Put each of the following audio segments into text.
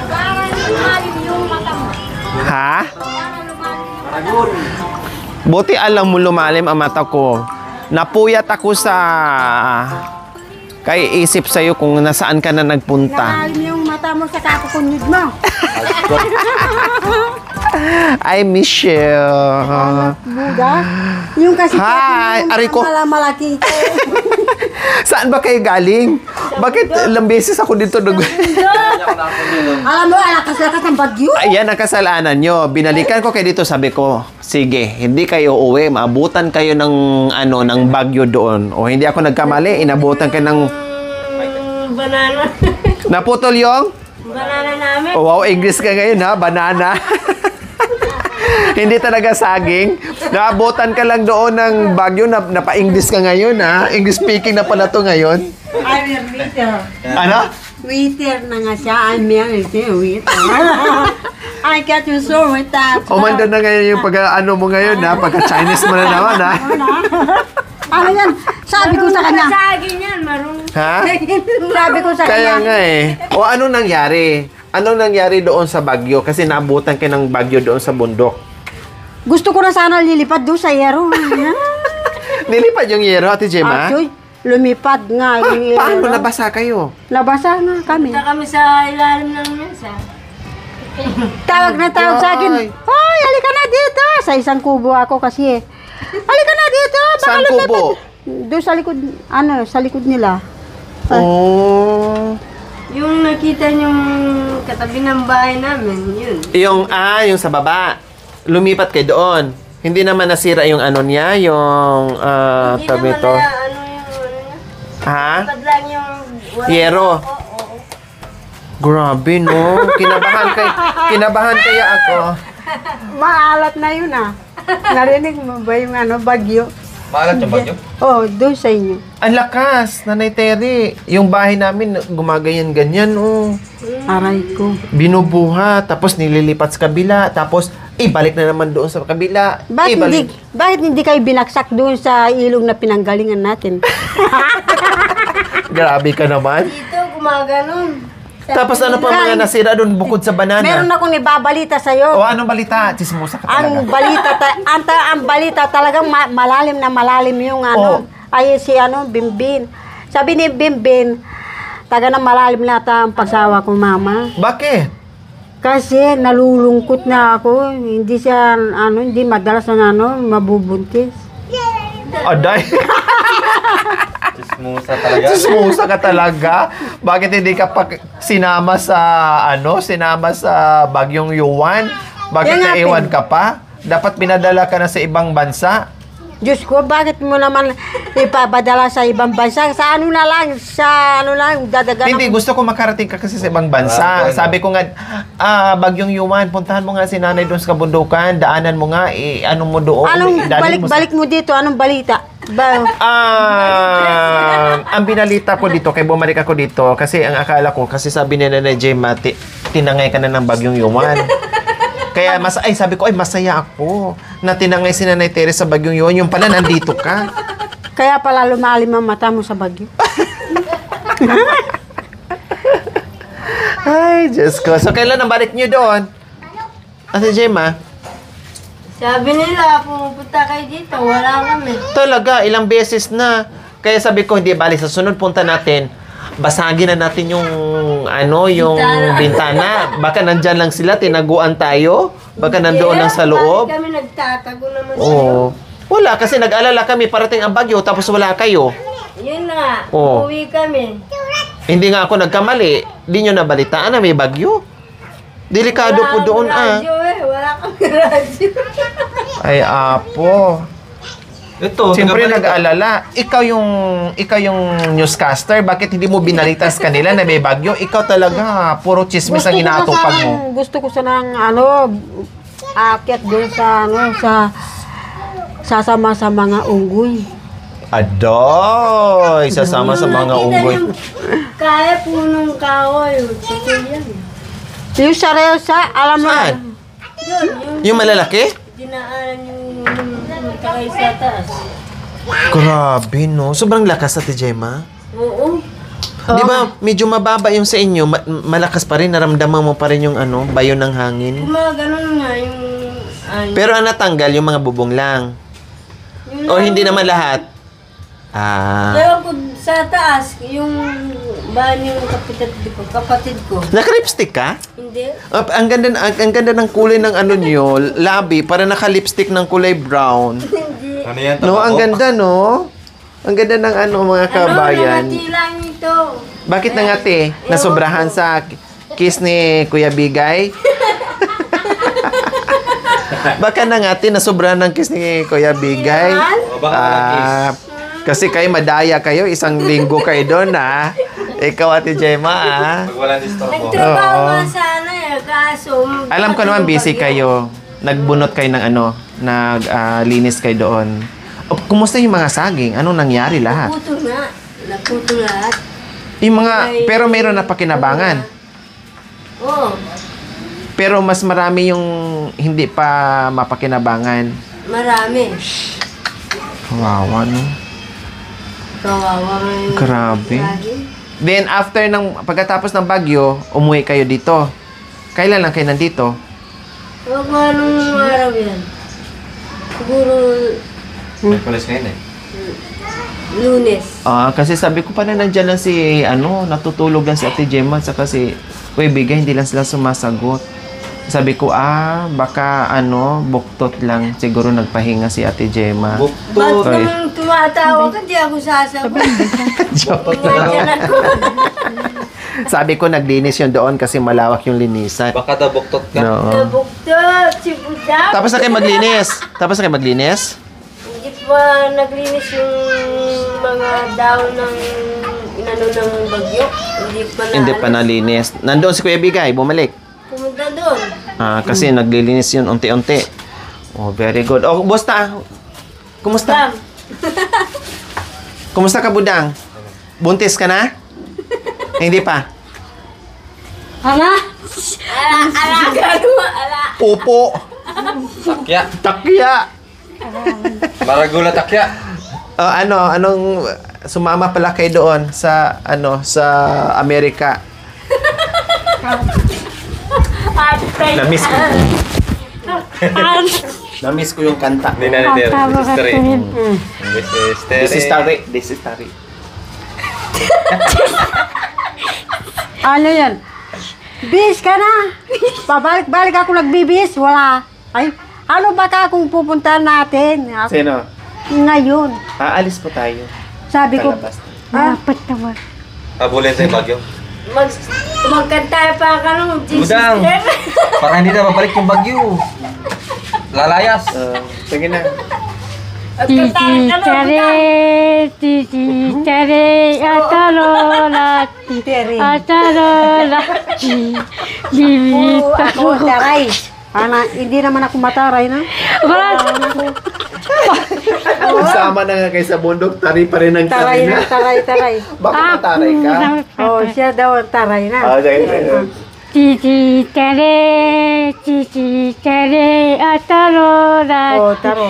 Parang lumalim yung mata mo. Ha? Parang lumalim. Buti alam mo lumalim ang mata ko. Napuyat ako sa kay isip sa'yo kung nasaan ka na nagpunta. Lumalim yung mata mo sa kakukunyod mo. I miss you. Buga. Yung kasi Hi, Ariko. malaki. Saan ba kayo galing? Bakit ilang beses ako dito nag... Alam mo, alakas-lakas ng bagyo. Ayan ang kasalanan nyo. Binalikan ko kayo dito, sabi ko, sige, hindi kayo uwi, maabutan kayo ng ng bagyo doon. O hindi ako nagkamali, inabutan kayo ng... Banana. Naputol yung? Banana namin. Oh, wow, English ka ngayon ha, banana. Hindi talaga saging. Naabutan ka lang doon ng bagyo, napa-English ka ngayon ha. English speaking na pala to ngayon. I'm a waiter. Ano? Waiter na nga siya. I'm a waiter. I got you so with that. Umanda na ngayon yung pag-ano mo ngayon ha, pagka-Chinese mo na naman ha. Ano yan? Sabi ko sa kanya. Saging yan, marunong. Ha? Sabi ko sa Kaya kanya. nga eh. O anong nangyari? Anong nangyari doon sa bagyo? Kasi naabutan ka ng bagyo doon sa bundok. Gusto ko na sana lilipad doon sa yero. Nilipad yung yero, Ate Gemma? Actually, lumipad nga yung yero. Paano nabasa kayo? Nabasa nga kami. Punta kami sa ilalim ng mesa. Tawag na tawag sa akin. Ay. Hoy, halika na dito. Sa isang kubo ako kasi eh. Halika na dito. Baka Saan lumipad. kubo? Doon sa likod, sa likod nila. Oh. Yung nakita yung katabi ng bahay namin, yun. Yung sa baba. Lumipat kayo doon. Hindi naman nasira yung ano niya, yung Hindi tabi naman to. na ano niya. Ha? Lipad lang yung... Yero. Oo. Grabe no. Kinabahan kaya ako. Maalat na yun ah. Narinig mo ba yung bagyo? Maalat yung bagyo? Oh, doon sa inyo. Ang lakas, Nanay Terry. Yung bahay namin, gumaganyan-ganyan, oh. Aray ko. Binubuha, tapos nililipat sa kabila, tapos ibalik na naman doon sa kabila. Bakit hindi kayo binaksak doon sa ilog na pinanggalingan natin? Grabe ka naman. Dito, gumaganon. Tapos ano pa mga nasira doon bukod sa banana? Meron akong ibabalita sa'yo. O anong balita? Chismosa ka Ang talaga. balita talagang malalim na malalim yung ay si Bimbin. Sabi ni Bimbin, taga na malalim na ang pagsawa ko mama. Bakit? Kasi nalulungkot na ako, hindi siya hindi madalas na mabubuntis. Aday. Chismosa talaga. Chismosa ka talaga. Bakit hindi ka pa sinama sa Bagyong Yuan? Bakit Yan nga, naiwan ka pa? Dapat pinadala ka na sa ibang bansa. Diyos ko, bakit mo naman ipapadala sa ibang bansa? Sa dadagan Hindi, gusto ko makarating ka kasi sa ibang bansa. Sabi ko nga, Bagyong Yuan, puntahan mo nga si nanay doon sa kabundukan, daanan mo nga, ano mo doon. Balik mo dito, anong balita? Ang binalita ko dito, kay bumalik ako dito, kasi ang akala ko, kasi sabi ni Nanay Gemma, tinangay ka na ng Bagyong Yuan. Kaya sabi ko, masaya ako na tinangay si Nanay Terry sa Bagyong Yuan. Yung pala, nandito ka. Kaya pala lumalim ang mata mo sa bagyo. Ay, Diyos ko. So, kailan ang balik niyo doon? Ate Gemma? Sabi nila, pumupunta kayo dito, wala kami. Talaga, ilang beses na. Kaya sabi ko, hindi balik. Sa sunod punta natin, basagin na natin yung bintana. Baka nandyan lang sila, tinaguan tayo. Baka nandoon lang sa loob. Bakit kami nagtatago naman Oo. Wala, kasi nag-alala kami parating ang bagyo, tapos wala kayo. Yun nga, Oo. uwi kami. Hindi nga ako nagkamali. Di nyo nabalitaan na may bagyo. Delikado po doon, radyo wala kami radyo. Ay, apo. Ito, Siyempre nag-aalala. Ikaw yung newscaster. Bakit hindi mo binalitas kanila na may bagyo? Ikaw talaga, puro chismis ang inaatupan mo. Gusto ko sanang aakyat doon sa sasama sa mga unggoy. Adoy! Sasama sa mga unggoy. Kaya punong kahoy. Totoo yan. Yung saresa, alam mo. Saan? Yun, Yung malalaki? dinaanan yung magkakay sa taas. Grabe, no? Sobrang lakas, Ate Gemma. Oo. Di ba, medyo mababa yung sa inyo, malakas pa rin, naramdaman mo pa rin yung ano, bayo ng hangin. Ganun nga yung... Pero ang natanggal, yung mga bubong lang. O hindi naman lahat? Ewan ko sa taas, yung bahan yung kapatid ko. Naka-lipstick ka? Hindi. Ang ganda ng kulay ng ano nyo, labi, para naka-lipstick ng kulay brown. Hindi. Ano yan? No, ang ganda, no? Ang ganda ng ano, mga kabayan. Nangati lang ito. Bakit nangati? Nasobrahan sa kiss ni Kuya Bigay? Baka nangati, nasobrahan ng kiss ni Kuya Bigay? Kasi kayo madaya kayo, isang linggo kayo doon, ha? Ikaw, Ate Gemma, ha? Pag wala disturbo. Nagtrabaho Oo. nga sana kaso... Alam ko naman busy kayo. Nagbunot kayo ng ano, naglinis kayo doon. O, kumusta yung mga saging? Anong nangyari lahat? Naputol lahat. Yung mga, pero mayroon na pakinabangan. Oo. Pero mas marami yung hindi pa mapakinabangan. Marami. Kawawa, no? Kawawa nga yung Grabe. saging. Then, pagkatapos ng bagyo, umuwi kayo dito. Kailan lang kayo nandito? Huwag mo anong araw yan. Siguro May pulis ngayon eh. Lunes. Kasi sabi ko pa na nandyan lang si, natutulog lang si Ate Gemma, saka si Kuya Bigay, hindi lang sila sumasagot. Sabi ko, baka buktot lang. Siguro nagpahinga si Ate Gemma. Ba't Oy. naman tumatawa ka? Di ako sasagot. Nandiyan ako. Sabi ko, naglinis yun doon kasi malawak yung linisan. Baka dabuktot ka. No. Nabuktot. Si Budak. Tapos na kayo maglinis? Hindi pa naglinis yung mga daon ng inano ng bagyo. Hindi pa nalinis. Nandoon si Kuya Bigay, bumalik. Pumunta doon. Kasi naglilinis yun unti-unti. Oh, very good. Oh, basta. Kumusta? Bam. Kumusta ka, Budang? Buntis ka na? Hindi pa. Ala, gano'n, ala. Pupo. Takya. Takya. Maragula takya. Anong sumama pala kayo doon sa sa Amerika? Namiss ko. Namiss ko yung kanta. Hindi na nila. This is Terry. This is Tari. Ano yan? Bis ka na. Pabalik-balik ako nagbibis. Wala. Ay, ano baka kung pupuntahan natin? Sino? Ngayon. Aalis po tayo. Sabi ko, Kalabas. dapat naman. Abulin sa bagyo. Magkanta pa ka nung Jesus. Budang. Para hindi na mabalik yung bagyo. Lalayas. Sige na. Ako, taray. Hindi naman ako mataray na. Sama na nga kayo sa bundok, tari pa rin ang Taray na, taray. Bakit mataray ka? Oh, siya daw ang taray na. Oh, taro.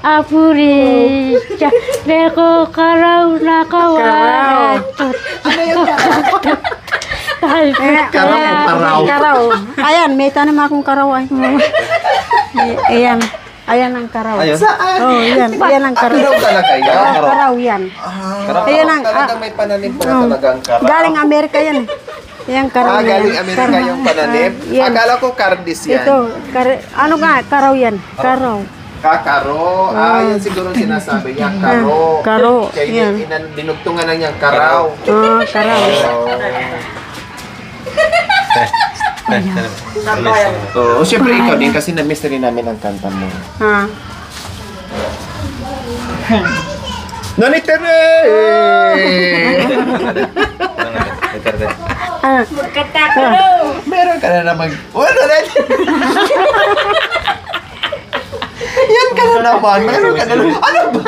Apuricha, Deko karaw na kawarat. Karaw. Ayan, may tanim akong karaw. Ayan. Ayan ang karaw. Ayun. Oh, yan. Ayan ang karaw. Karaw talaga yan? Oh, karaw yan. Ayan ang, Talagang may pananim pala talaga ang karaw. galing Amerika yan. Ayan, karaw na Galing yan. Amerika yung pananim? Yan. Akala ko kardis yan. Ito, ano nga, karaw yan. Karaw. Kakaro. Yan siguro sinasabi niya. Karo. Karo. Kaya Yan. dinugtungan na niyang karaw. Karaw. Oh, syempre ikaw din kasi na-miss rin namin ang kanta mo. Nanitere! Magkanta ka nung. Meron ka na namang... Wala na! naman? Meron ka na naman. Ano ba?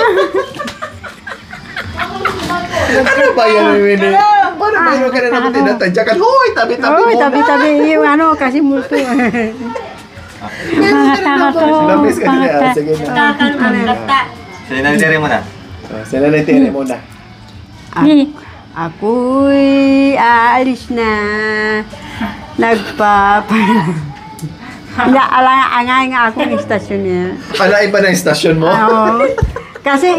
Ano ba yan, Winnie? Paano mayroon ka na naman tinatadyakan? Hoy, tabi-tabi Oy, mo tabi-tabi yung ano, kasi multo. Mga takato. Labis ka na. Sige na. Kakanta. Sige, nanitiri mo na. Sila na tiri muna. Ako'y aalis na. Naalang-angay nga akong istasyon niya. Ala, iba na yung stasyon mo? Oo. Kasi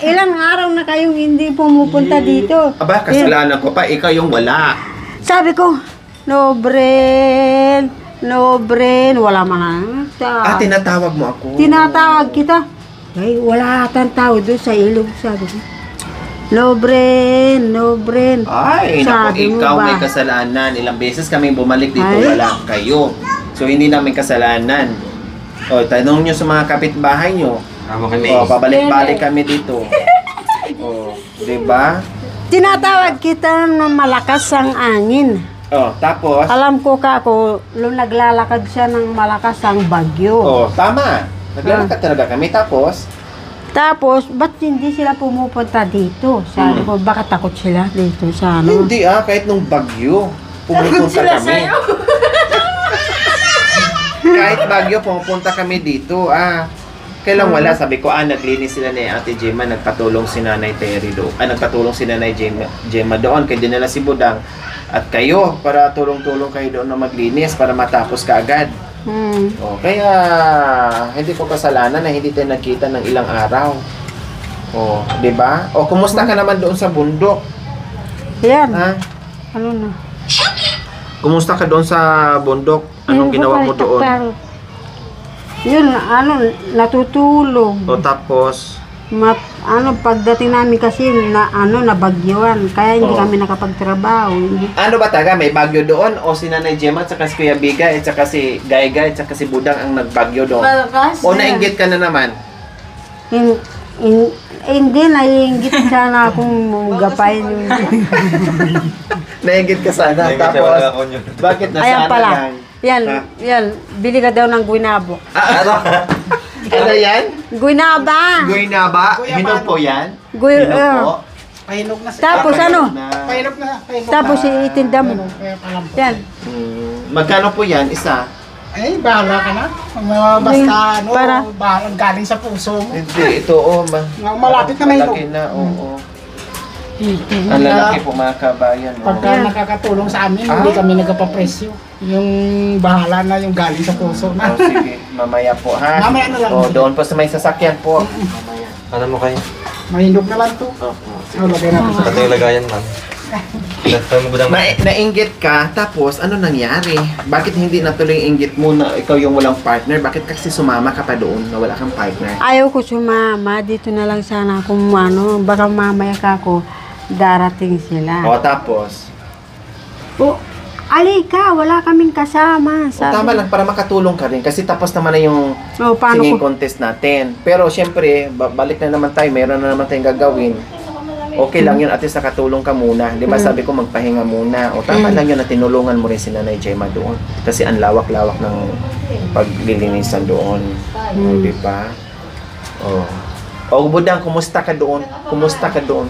ilang araw na kayong hindi pumupunta dito. Aba, kasalanan ko pa. Ikaw yung wala. Sabi ko, no brain, wala man. Tinatawag mo ako. Tinatawag kita. Ay, wala atang tao doon sa ilog, sabi ko. No brain. Ay, Sabi naku, mo ikaw ba? may kasalanan. Ilang beses kami bumalik dito, Ay. wala kayo. So, hindi namin kasalanan. O, tanong nyo sa mga kapitbahay nyo. Tama kami. O, pabalik-balik kami dito. O, diba? Tinatawag kita na malakas ang angin. O, tapos, Alam ko kako, naglalakad siya ng malakas ang bagyo. o, tama. Naglalakad talaga kami. Tapos, ba't hindi sila pumupunta dito? Sabi ko, baka takot sila dito sa ano. Hindi kahit nung bagyo, pumupunta kami. Kahit bagyo, pumupunta kami dito, Kailang wala, sabi ko, naglinis sila ni Ate Gemma, nagpatulong si Nanay Terry doon. Nagpatulong si Nanay Gemma doon, kaya dinala si Budang. At kayo, para tulong-tulong kayo doon na maglinis, para matapos ka agad. O, kaya, hindi ko kasalanan na hindi tayo nagkita ng ilang araw. O, di ba? O, kumusta ka naman doon sa bundok? Yan. Ha? Ano na? Kumusta ka doon sa bundok? Anong ginawa mo doon? Yun, natutulog. O, tapos, Pagdating namin kasi nabagyuan, kaya hindi kami nakapagtrabaho. ano ba taga? May bagyo doon? O si Nanay Gemma, at saka si Kuya Biga, at saka si Gayga, at saka si Budang ang nagbagyo doon? Malakas. O nainggit ka na naman? Hindi, naiingit sana akong gapain yung... Nainggit ka sana. Nainggit siya, Tapos, wala ako yun. bakit na Ayan sana pala. lang? Ha? Yan, bili ka daw ng guinabo. Ano yan? Guinaba! Guinaba? Hinog po yan? Guy, Hinog po? Pahinog na Tapos ano? Pahinog na. Tapos itinda mo. Yan. Magkano po yan? Isa? Ay, bahala ka na. Basta ano, Para- bahala galing sa puso mo. Hindi, ito Malapit na may malaki na, oo. Ang lalaki po mga kabayan. Pagka nakakatulong sa amin, hindi kami nagpapapresyo. Yung bahala na yung galing sa puso na. O sige, mamaya po ha. Mamaya na lang. O, doon po sa may sasakyan po. Mamaya. Ano mo kayo? Mahinog na lang to. Opo. So, lagay natin sa Ito yung lagayan, ma'am. Saan mo budang? Nainggit ka, tapos ano nangyari? Bakit hindi natuloy yung inggit mo na ikaw yung walang partner? Bakit kasi sumama ka pa doon na wala kang partner? Ayaw ko sumama. Dito na lang sana kung baka mamaya ka ako darating sila. O, tapos? Alika, wala kaming kasama. O, tama lang, para makatulong ka rin. Kasi tapos naman na yung Paano singing ko? contest natin. Pero syempre, balik na naman tayo. Meron na naman tayong gagawin. Okay lang yun, at least nakatulong ka muna. Di ba sabi ko magpahinga muna. O tama lang yun na tinulungan mo rin si Nanay Gemma doon. Kasi ang lawak-lawak ng paglilinisan doon. O, di ba? O, Budang, kumusta ka doon? Kumusta ka doon?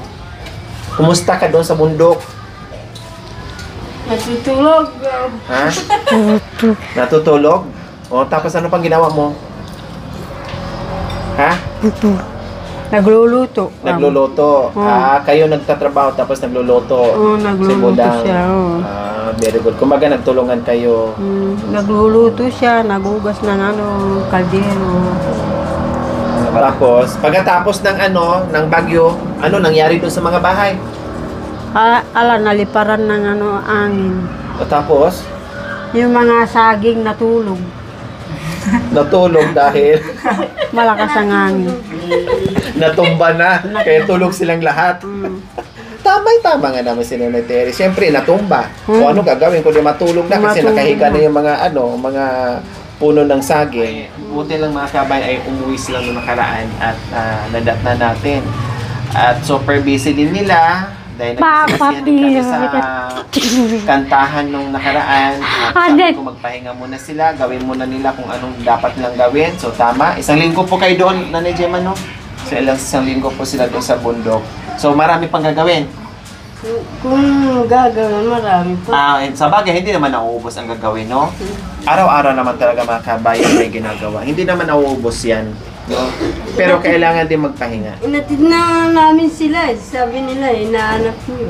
Kumusta ka doon sa bundok? Natutulog. Ha? Natutulog? O, tapos ano pang ginawa mo? Ha? Nagluluto. Nagluluto. Kayo nagtatrabaho tapos nagluluto. Oo, nagluluto Budang. siya, oo. Very good. Kumbaga nagtulungan kayo. Nagluluto siya, nagugas ng kaldero. Tapos, pagkatapos ng bagyo, ano nangyari doon sa mga bahay? Naliparan ng angin. O tapos, Yung mga saging natulog. natulog dahil Malakas ang hangin. natumba na. Kaya tulog silang lahat. Tama nga naman si Nanay Terry. Siyempre, natumba. O ano gagawin kung di matulog na kasi Matulog nakahiga na na. yung mga puno ng saging. Buti lang mga kabay ay umuwi sila noong nakaraan at nadat na natin. At super busy din nila Dahil nagsisiyan kami sa kantahan nung nakaraan. At sabi ko magpahinga muna sila, gawin muna nila kung anong dapat nilang gawin. So tama, isang linggo po kayo doon, Nanay Gemma, no? So isang linggo po sila doon sa bundok. So marami pang gagawin. Kung gagawin, marami pa. Sa bagay, hindi naman nauubos ang gagawin, no? Araw-araw naman talaga mga kabayan may ginagawa. Hindi naman nauubos yan, no? Pero kailangan din magpahinga. Inatid na namin sila eh. Sabi nila, inaanap niyo.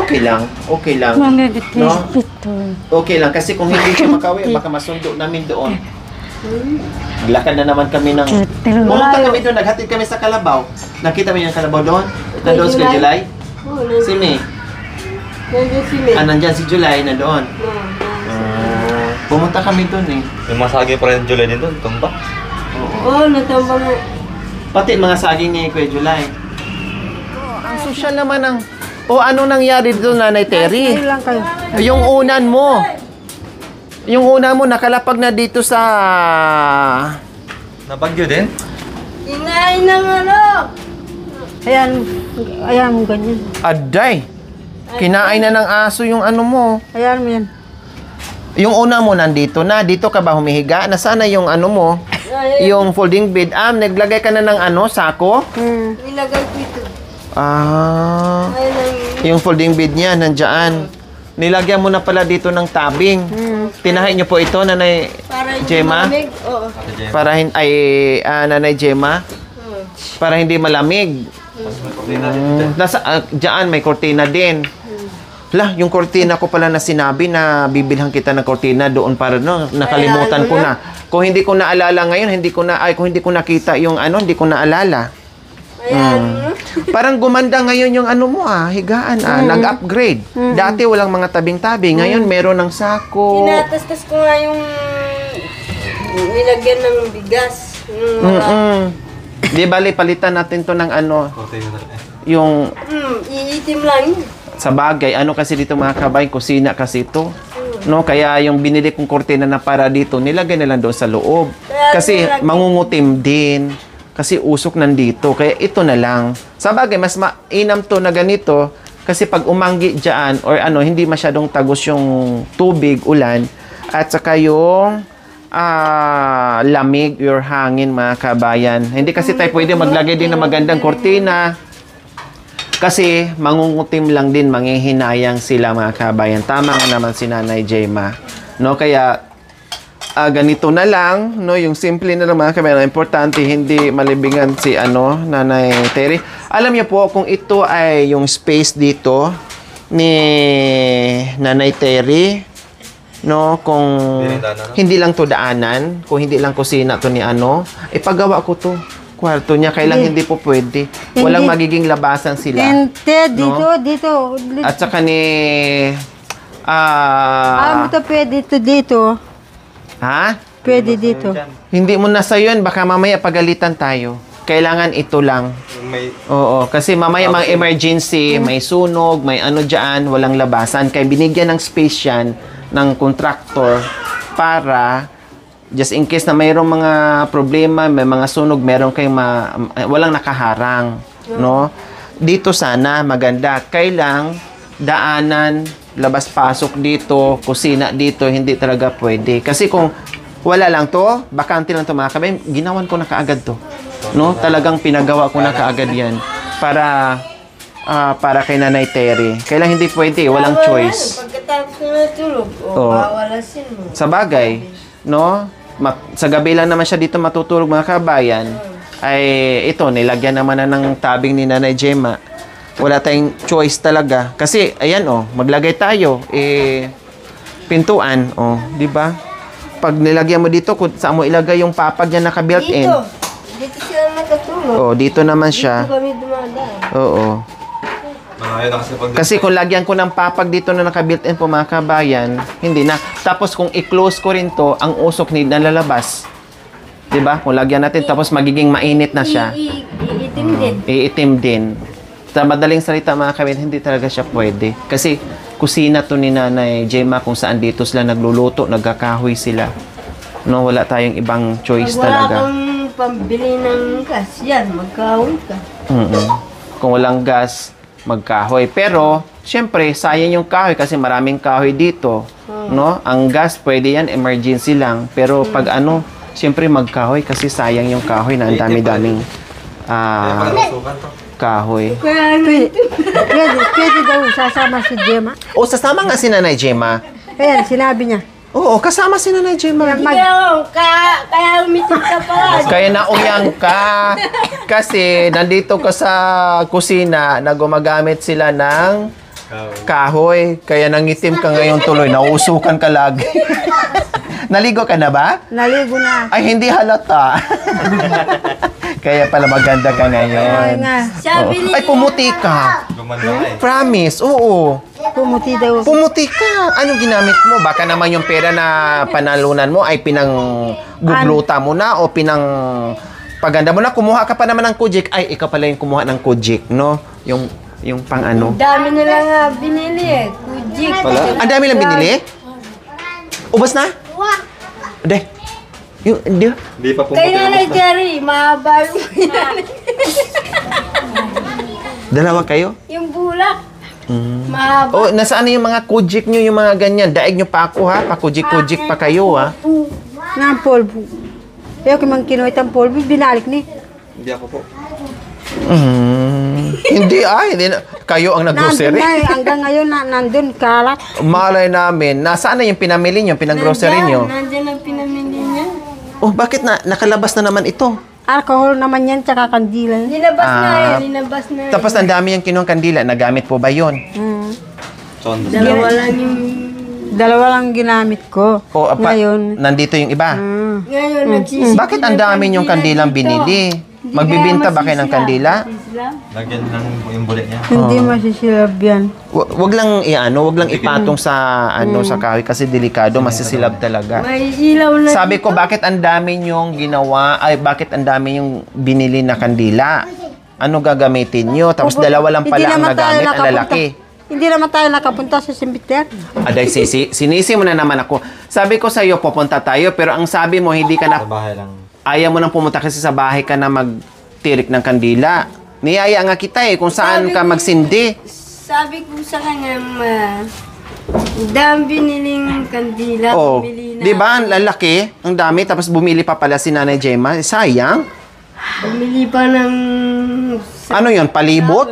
Okay lang. Okay lang. Mga No? hospital. Okay lang. Kasi kung hindi siya makawi, baka masundo namin doon. Naglakad na naman kami ng... Pumunta kami doon, naghatid kami sa Kalabaw. Nakita mo yung Kalabaw doon? Nandoon si July? Oo, Si May? nandiyan si May. Nandyan si July, nandoon. Pumunta kami doon eh. Yung mga saging pa rin July din doon, tumba. Oo, natambang na. Pati mga saging ni Kuya July. Ang sosyal naman ng... ano nangyari dito, Nanay Terry? Ayun lang kayo. Yung unan mo. Yung unan mo, nakalapag na dito sa... Nabagyo din? Kinain ng ano. Ayan, ayan, ganyan. Aday! Kinain na ng aso yung ano mo. Ayan mo yan. Yung una mo nandito na. Dito ka ba humihiga? Nasaan na yung ano mo? Yung folding bed. Naglagay ka na ng ano, sako? Nilagay ko ito. Ah... Yung folding bed niya, nandyan. Nilagyan mo na pala dito ng tabing. Tinahay niyo po ito, Nanay Para hindi Gemma? malamig. Oo. Para Nanay Gemma? Para hindi malamig. Diyan may kortina din. Yung kortina ko pala na sinabi na bibilhan kita ng kortina doon para nakalimutan ko na. Kung hindi ko naalala ngayon, kung hindi ko nakita yung hindi ko naalala. Ayan. Parang gumanda ngayon yung ano mo higaan nag-upgrade. Dati walang mga tabing-tabing, ngayon meron ng sako. Tinatastas ko nga yung nilagyan ng bigas. Di bali palitan natin to ng yung Iitim lang yun. sa bagay, kasi dito mga kabay, kusina kasi ito. No, kaya yung binili kong kortina na para dito, nilagay na lang doon sa loob. Kasi mangungutim din. Kasi usok nandito. Kaya ito na lang. Sa bagay, mas mainam to na ganito. Kasi pag umanggi dyan, or hindi masyadong tagos yung tubig, ulan, at saka yung lamig, your hangin, mga kabayan. Hindi kasi tayo pwede maglagay din ng magandang kortina. Kasi mangungutim lang din, manghihinayang sila, mga kabayan. Tama nga naman si Nanay Gemma. No, kaya ganito na lang, no, yung simple na lang, mga kabayan. Importante hindi malibingan si Nanay Terry. Alam niyo po kung ito ay yung space dito ni Nanay Terry, no, kung hindi lang to daanan, kung hindi lang kusina to ni ipagawa ko to. Kwarto niya, kailang hindi po pwede. Walang magiging labasan sila. Dito. At saka ni... Ito pwede dito. Ha? Pwede dito. Hindi mo na sa'yo yan, baka mamaya pagalitan tayo. Kailangan ito lang. Oo, kasi mamaya mga emergency, may sunog, may dyan, walang labasan. Kaya binigyan ng space yan ng contractor para... just in case na mayroong mga problema, may mga sunog, meron kayong walang nakaharang, no? Dito sana maganda. Kailang daanan, labas-pasok dito, kusina dito, hindi talaga pwede. Kasi kung wala lang to, bakante lang to, mga kabay, ginawan ko na kaagad to. No? Talagang pinagawa ko na kaagad yan. Para kay Nanay Terry. Kailang hindi pwede, walang choice. Pagkatapos na tulog, pawalasin mo. Sa bagay, no? Sa gabi lang naman siya dito matutulog, mga kabayan. Ay ito, nilagyan naman na ng tabing ni Nanay Gemma. Wala tayong choice talaga. Kasi, ayan maglagay tayo. Pintuan, di ba? Pag nilagyan mo dito, kung saan mo ilagay yung papag niya naka-built-in. Dito sila nakatulog. Dito naman siya. Dito kami dumadaan. Oo. Kasi kung lagyan ko ng papag dito na naka-built-in po, mga kabayan, hindi na. Tapos kung i-close ko rin to, ang usok nalalabas. 'Di ba? Kung lagyan natin tapos magiging mainit na siya. Iitim din. Iitim din. Sa madaling salita, mga kabayan, hindi talaga siya pwede. Kasi kusina to ni Nanay Gemma kung saan dito sila nagluluto, nagkakahoy sila. No, wala tayong ibang choice Pag wala talaga. kang pambili ng gas, yan, magkahoy ka. Kung walang gas, magkahoy. Pero, syempre, sayang yung kahoy kasi maraming kahoy dito. No? Ang gas, pwede yan, emergency lang. Pero pag ano, syempre magkahoy kasi sayang yung kahoy na ang dami-daming kahoy. Pwede daw sasama si Gemma. O, sasama nga si Nanay Gemma. Ayan, sinabi niya. Oo, kasama si Nanay Gemma. Kaya umitim ka pa. Kaya nauyang ka. Kasi nandito ka sa kusina na gumagamit sila ng kahoy. Kaya nangitim ka ngayon tuloy. Nauusukan ka lagi. Naligo ka na ba? Naligo na. Ay, hindi halata. Kaya pala maganda ka ngayon. Sabi Oo. Ay, pumuti ka. Promise, oo. Pumuti daw. Pumuti ka. Anong ginamit mo? Baka naman yung pera na panalunan mo ay pinanggugluta mo na o paganda mo na. Kumuha ka pa naman ng kujik. Ay, ikaw pala yung kumuha ng kujik, no? Yung pang ano. Dami nila nga binili eh. Kujik. Ang dami lang binili? Ubas na? Hindi. Hindi pa Kay Nanay Jerry, mahaba yung Dalawa kayo? yung bulak. Mahaba. Oh, nasaan na yung mga kujik nyo, yung mga ganyan? Daig nyo pa ako, ha? Pakujik-kujik pa kayo, ha? Nga ang polvo. Kaya kimang kinuha ang polvo, binalik ni. Hindi ako po. Hindi, hindi na. Kayo ang Nandun nag-grocery. na, hanggang ngayon, nandun, kalat. Malay namin. Nasaan na yung pinamili nyo, pinang-grocery nyo? Nandiyan ang pinamili niya. Oh, bakit nakalabas na naman ito? Alcohol naman yan, tsaka kandila. Linabas na eh. Linabas na eh. Tapos ang dami yung kinuhang kandila. Nagamit po ba yun? Dalawa lang yung... Dalawa lang ginamit ko. O, Ngayon. nandito yung iba. Ngayon, nagsisip. Bakit ang dami yung kandilang binili? Magbibinta ba kayo ng kandila? Lagyan ng yung bulit niya. Hindi masisilab yan. Wag lang wag lang ipatong sa sa kahoy kasi delikado, masisilab talaga. May ilaw na. Sabi ko, bakit ang dami nyong ginawa, bakit ang dami yung binili na kandila? Ano gagamitin nyo? Tapos dalawa lang Hindi pala ang naman tayo nagamit, ang nakapunta. lalaki. Hindi naman tayo nakapunta sa simbitter. Aday, sinisi mo na naman ako. Sabi ko sa'yo, pupunta tayo, pero ang sabi mo, hindi ka na, Sa bahay lang. ayaw mo nang pumunta kasi sa bahay ka na magtirik ng kandila. Niyaya nga kita kung saan ka magsindi. Sabi ko sa kanya, dami biniling kandila. Oh, Bumili na. di ba? Ang lalaki, ang dami, tapos bumili pa pala si Nanay Gemma. Sayang. Bumili pa ng... Ano yon, palibot?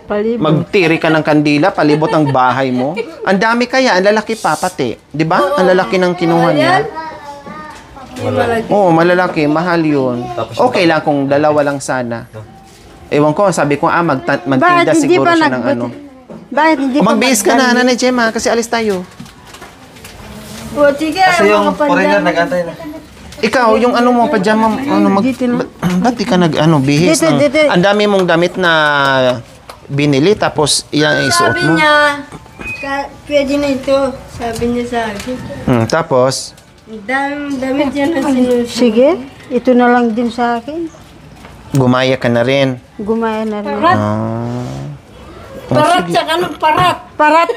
Palibot. Magtiri ka ng kandila, palibot ang bahay mo. Ang dami kaya, ang lalaki pa pati. Di ba? Ang lalaki ng kinuha niya. Oo, malalaki, mahal yun. Okay lang kung dalawa lang sana. Ewan ko, sabi ko, magtinda siguro siya ng ano. Bakit hindi pa Magbihis ka na, Nanay Gemma, kasi alis tayo. O, sige, Kasi yung mga foreigner pandyan. nag-antay na. Ikaw, yung ano mo, pajama, Dito na. ba't di ka bihis? Dito, dito. Ang dami mong damit na binili, tapos iyan ang isuot Sabi mo. niya, pwede na ito. Sabi niya sa akin. Tapos, Damit yan ang sinusunod. Sige, ito na lang din sa akin. gumaya ka na rin. Gumaya na rin. Parat sa kanong parat. Parat.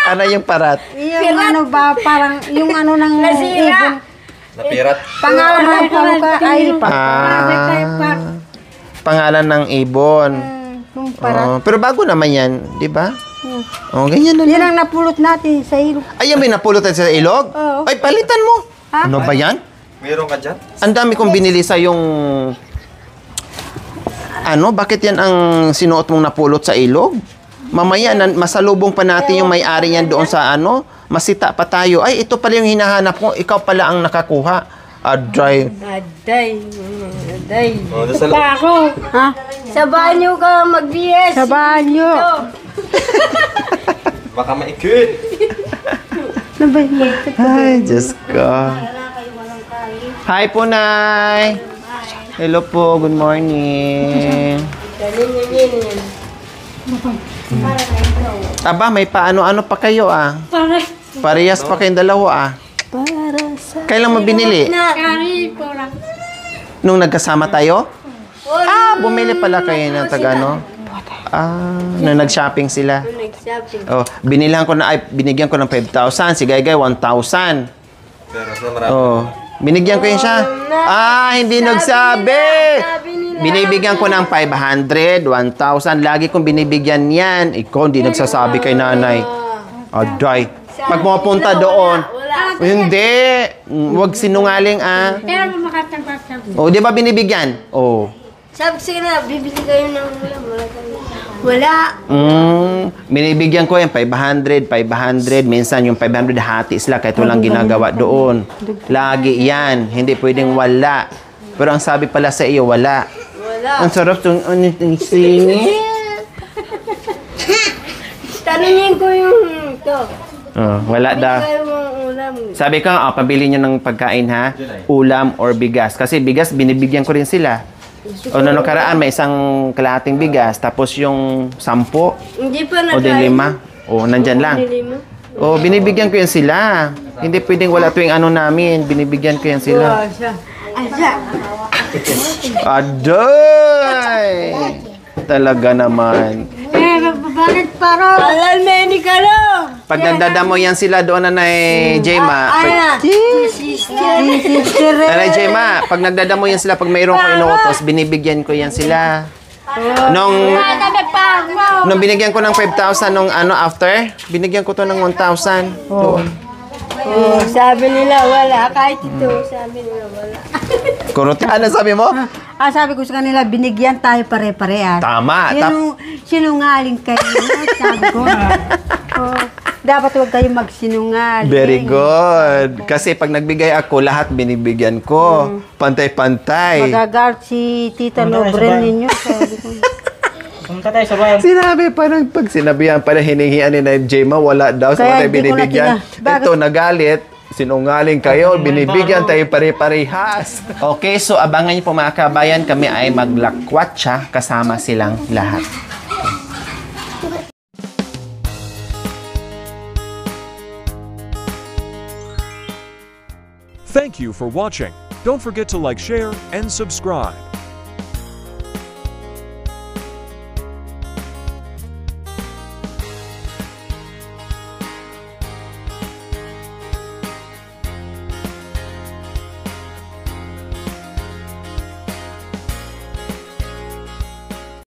Ano yung parat? Yung ano ba, parang yung ano ng ibon. Napirat. Pangalan ng pamuka ay parat. Pangalan ng ibon. Yung parat. Pero bago naman yan, di ba? Ganyan na Yan lang. ang napulot natin sa ilog. Ay, yan may napulutan sa ilog? Oo. Ay, palitan mo. Ha? Ano ba yan? Meron ka dyan? Ang dami kong binili sa yung... bakit yan ang sinuot mong napulot sa ilog? Mamaya, masalubong pa natin yung may-ari yan doon sa masita pa tayo. Ay, ito pala yung hinahanap ko. Ikaw pala ang nakakuha. Aday. Aday. Oh, doon sa Pa ako. Ha? Sa banyo ka mag-BS. Sa banyo. Baka maikit. Ano ba yun? Ay, Diyos ko. Hi po, Nay. Hello po, good morning. Aba, may paano-ano pa kayo Parehas pa kayong dalawa Kailan mo binili? Nung nagkasama tayo? Bumili pala kayo ng nung nag-shopping sila. Nag-shopping. Binigyan ko ng 5,000. Si Gaygay, 1,000. Pero sa marami. Binigyan ko yun siya. Hindi nagsabi. Sabi nila. Binibigyan ko ng 500, 1,000. Lagi kong binibigyan yan. Ikaw, hindi nagsasabi kay nanay. Aday. Pag pumunta doon. Hindi. Huwag sinungaling, ah. Pero makatagpag O, di ba binibigyan? O. Sabi ko na, bibili kayo ng ulam. Wala kayo. Wala. Binibigyan ko yan, 500. Minsan yung 500 hati sila kahit walang ginagawa doon. Lagi yan. Hindi pwedeng wala. Pero ang sabi pala sa iyo, wala. Wala. Ang sarap itong singit. Tanungin ko yung ito. Wala daw. Kayo mga ulam. Sabi ko, pabili nyo ng pagkain ha, ulam or bigas. Kasi bigas, binibigyan ko rin sila. O noong karaan, may isang kalahating bigas, tapos yung 10 Hindi pa o din 5. O, nandyan lang. O, binibigyan ko yan sila. Hindi pwedeng wala tuwing ano namin. Binibigyan ko yan sila. Aday! Talaga naman. Bakit parang? Alal meni ka lang. Pag nagdadamo yan sila doon, Nanay Jema. Nanay Jema, pag nagdadamo yan sila, pag mayroon ko inuutos, binibigyan ko yan sila. Nung binigyan ko ng 5,000 nung after, binigyan ko to ng 1,000 doon. Sabi nila wala. Kahit ito, sabi nila wala. Kurot, ano sabi mo? Sabi ko sa kanila, binigyan tayo pare-parehas. Tama. Sinungaling kayo. Sabi ko. Dapat huwag kayo magsinungaling. Very good. Kasi pag nagbigay ako, lahat binibigyan ko. Pantay-pantay. Magagalit si Tita Lobren ninyo. Sabi ko. Pumunta tayo sa bayan. Sinabi parang pag sinabihan pala hinihian ni Jema, wala daw sa Kaya mga hindi ko na binibigyan. Bakit? Ito, nagalit. Sinungaling kayo, binibigyan tayo pare-parehas. Okay, so abangan niyo po mga kabayan, kami ay maglakwatsa kasama silang lahat. Thank you for watching. Don't forget to like, share, and subscribe.